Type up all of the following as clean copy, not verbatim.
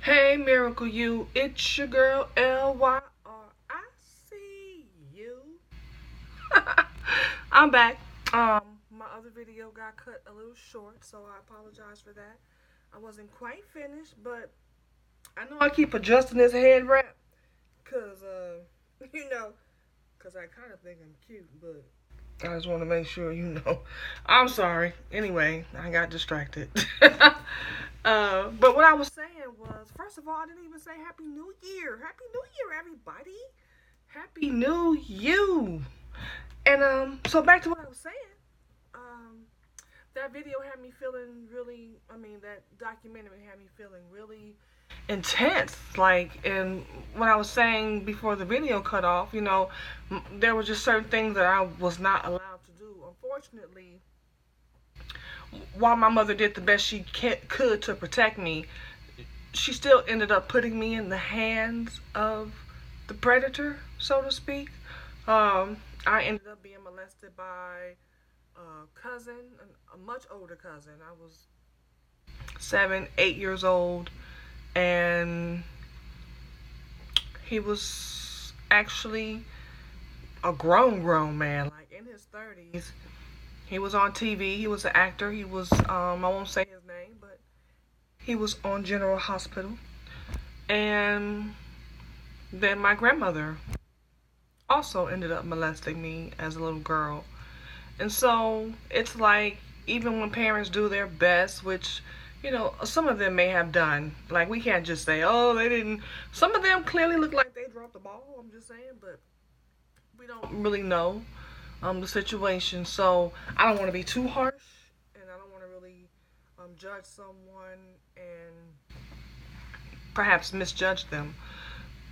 Hey, Miracle You, it's your girl LYR. I see you. I'm back. My other video got cut a little short, so I apologize for that. I wasn't quite finished, but I know I keep adjusting this head wrap, cause you know, cause I kind of think I'm cute, but I just want to make sure you know. I'm sorry. Anyway, I got distracted. But what I was saying was, first of all, I didn't even say Happy New Year. Happy New Year, everybody. Happy New You. And so back to what I was saying. Um, that video had me feeling really. I mean, that documentary had me feeling really intense. Like, and what I was saying before the video cut off, there were just certain things that I was not allowed to do. Unfortunately, while my mother did the best she could to protect me, she still ended up putting me in the hands of the predator, so to speak. I ended up being molested by a cousin, a much older cousin. I was 7, 8 years old, and he was actually a grown man, like in his 30s. He was on TV. He was an actor. He was, I won't say his name, but he was on General Hospital. And then my grandmother also ended up molesting me as a little girl. And so it's like, even when parents do their best, which, some of them may have done, like we can't just say, oh, they didn't. Some of them clearly look like they dropped the ball, I'm just saying, but we don't really know the situation. So I don't want to be too harsh, and I don't want to really judge someone and perhaps misjudge them.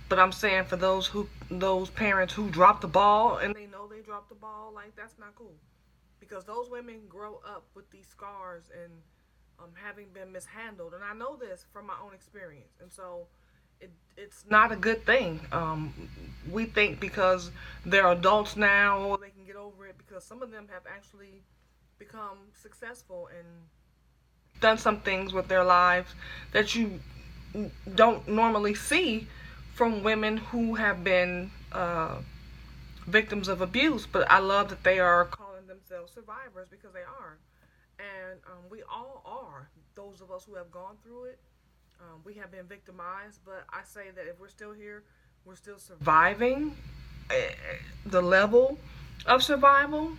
But I'm saying for those parents who drop the ball and they know they dropped the ball, like that's not cool, because those women grow up with these scars and having been mishandled, and I know this from my own experience, and so it's not a good thing. We think because they're adults now, or they can get over it, because some of them have actually become successful and done some things with their lives that you don't normally see from women who have been victims of abuse. But I love that they are calling themselves survivors, because they are. And we all are. Those of us who have gone through it, we have been victimized. But I say that if we're still here, we're still surviving. The level of survival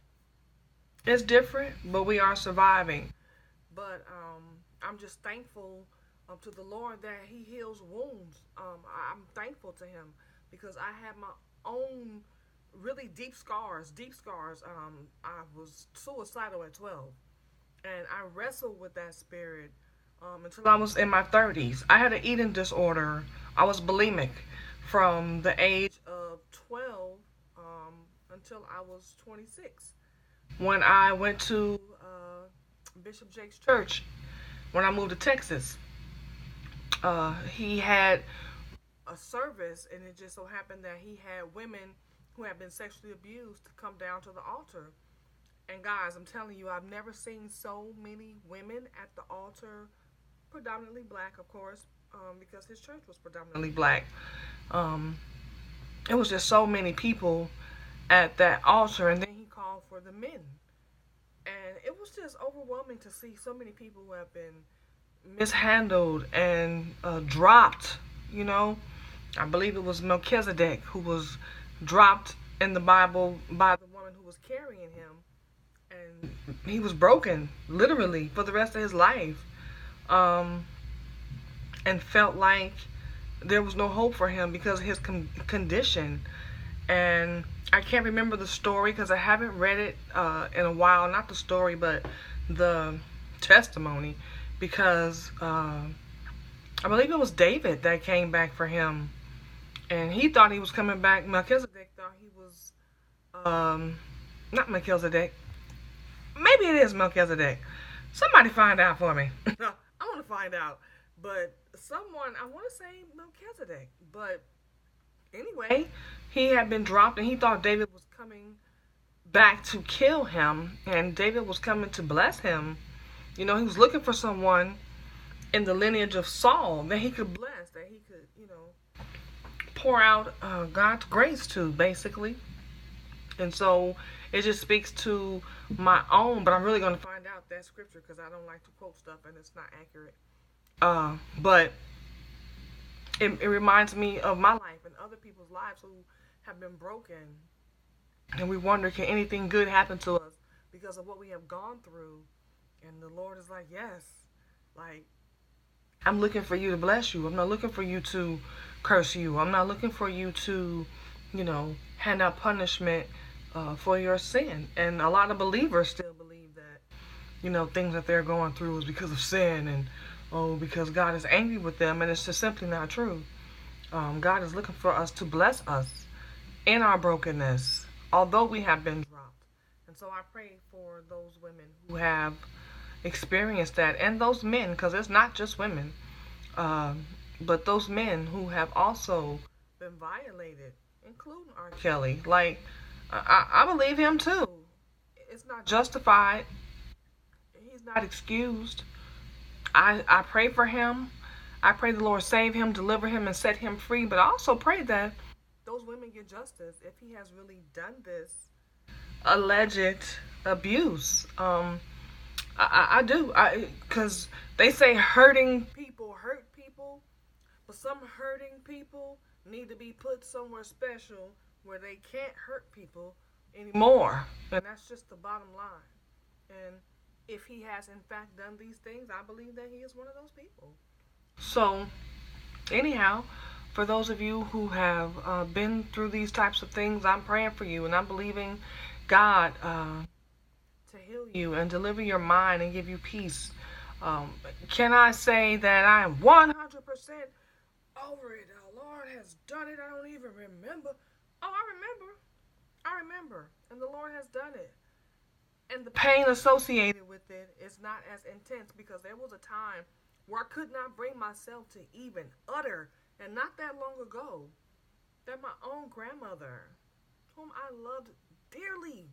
is different, but we are surviving. But I'm just thankful to the Lord that He heals wounds. I'm thankful to Him, because I had my own really deep scars. Deep scars. I was suicidal at 12, and I wrestled with that spirit until I was in my 30s. I had an eating disorder. I was bulimic from the age of 12 until I was 26. When I went to Bishop Jake's church, when I moved to Texas, he had a service, and it just so happened that he had women who had been sexually abused to come down to the altar. And guys, I'm telling you, I've never seen so many women at the altar, predominantly black, of course, because his church was predominantly black. Um, it was just so many people at that altar, and then he called for the men. And it was just overwhelming to see so many people who have been mishandled and dropped. I believe it was Melchizedek who was dropped in the Bible by the woman who was carrying him, and he was broken literally for the rest of his life, and felt like there was no hope for him because of his condition. And I can't remember the story because I haven't read it in a while. Not the story, but the testimony, because I believe it was David that came back for him, and he thought he was coming back. Melchizedek thought he was not Melchizedek. Maybe it is Melchizedek. Somebody find out for me. I want to find out, but someone, I want to say Melchizedek, but anyway, he had been dropped, and he thought David was coming back to kill him, and David was coming to bless him. He was looking for someone in the lineage of Saul that he could bless, that he could, pour out God's grace to, basically. And so it just speaks to my own, but I'm really going to find out that scripture because I don't like to quote stuff and it's not accurate. But it reminds me of my life and other people's lives who have been broken. And we wonder, can anything good happen to us because of what we have gone through? And the Lord is like, yes. Like, I'm looking for you to bless you. I'm not looking for you to curse you. I'm not looking for you to, hand out punishment for your sin. And a lot of believers still believe that, things that they're going through is because of sin and, because God is angry with them. And it's just simply not true. God is looking for us to bless us in our brokenness, although we have been dropped. And so I pray for those women who have experienced that, and those men, because it's not just women, but those men who have also been violated, including R. Kelly. Like, I believe him too. It's not justified. He's not excused. I pray for him. I pray the Lord save him, deliver him, and set him free. But I also pray that those women get justice if he has really done this alleged abuse. I do. Because they say hurting people hurt people, but some hurting people need to be put somewhere special where they can't hurt people anymore. And that's just the bottom line. And if he has in fact done these things, I believe that he is one of those people. So, anyhow, for those of you who have been through these types of things, I'm praying for you and I'm believing God to heal you and deliver your mind and give you peace. Can I say that I am 100% over it? The Lord has done it. I don't even remember. Oh, I remember. And the Lord has done it. And the pain associated with it is not as intense because there was a time where I could not bring myself to even utter, and not that long ago, that my own grandmother, whom I loved dearly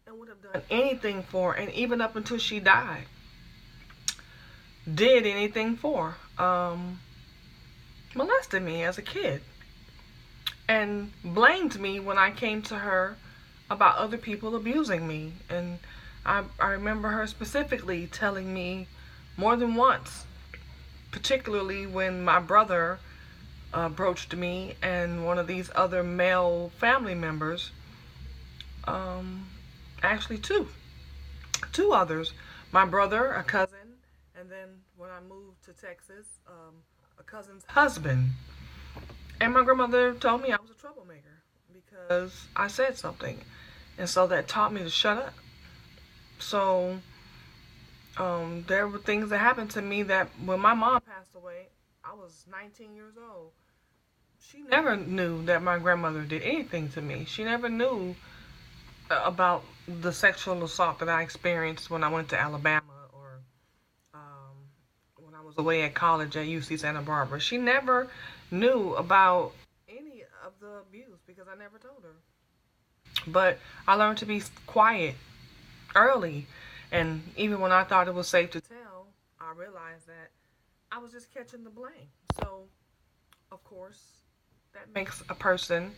and would have done anything for, and even up until she died, did anything for, molested me as a kid and blamed me when I came to her about other people abusing me. And I remember her specifically telling me more than once, particularly when my brother broached me and one of these other male family members, actually two others, my brother, a cousin, and then when I moved to Texas, a cousin's husband. And my grandmother told me I was a troublemaker because I said something. And so that taught me to shut up. So there were things that happened to me that when my mom passed away, I was 19 years old. She never knew that my grandmother did anything to me. She never knew about the sexual assault that I experienced when I went to Alabama or when I was away at college at UC Santa Barbara. She never knew about any of the abuse because I never told her. But I learned to be quiet early. And even when I thought it was safe to tell, I realized that I was just catching the blame. So, of course, that makes a person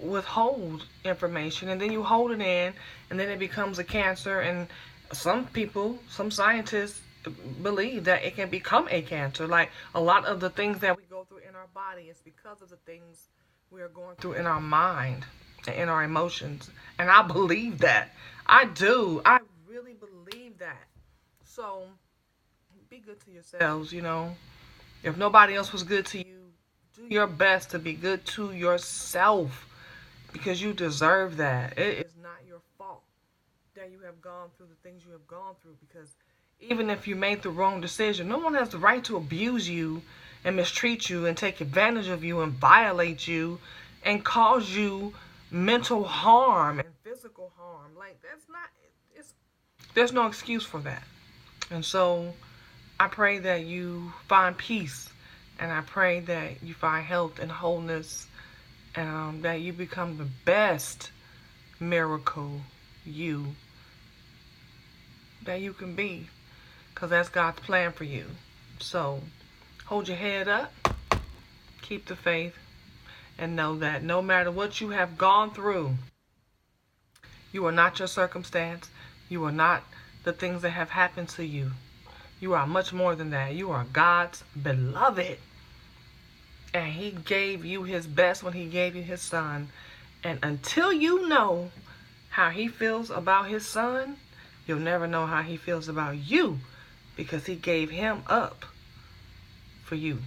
withhold information, and then you hold it in, and then it becomes a cancer. And some people, some scientists believe that it can become a cancer. Like a lot of the things that we go through in our body is because of the things we are going through in our mind and in our emotions. And I believe that. I do. I really believe that. So be good to yourselves, If nobody else was good to you, do your best to be good to yourself because you deserve that. It is not your fault that you have gone through the things you have gone through, because even if you made the wrong decision, no one has the right to abuse you and mistreat you and take advantage of you and violate you and cause you mental harm and physical harm. Like, there's no excuse for that. And so I pray that you find peace, and I pray that you find health and wholeness, and that you become the best miracle that you can be, because that's God's plan for you. So hold your head up, keep the faith, and know that no matter what you have gone through, you are not your circumstance. You are not the things that have happened to you. You are much more than that. You are God's beloved. And He gave you His best when He gave you His Son. And until you know how He feels about His Son, you'll never know how He feels about you, because He gave Him up for you.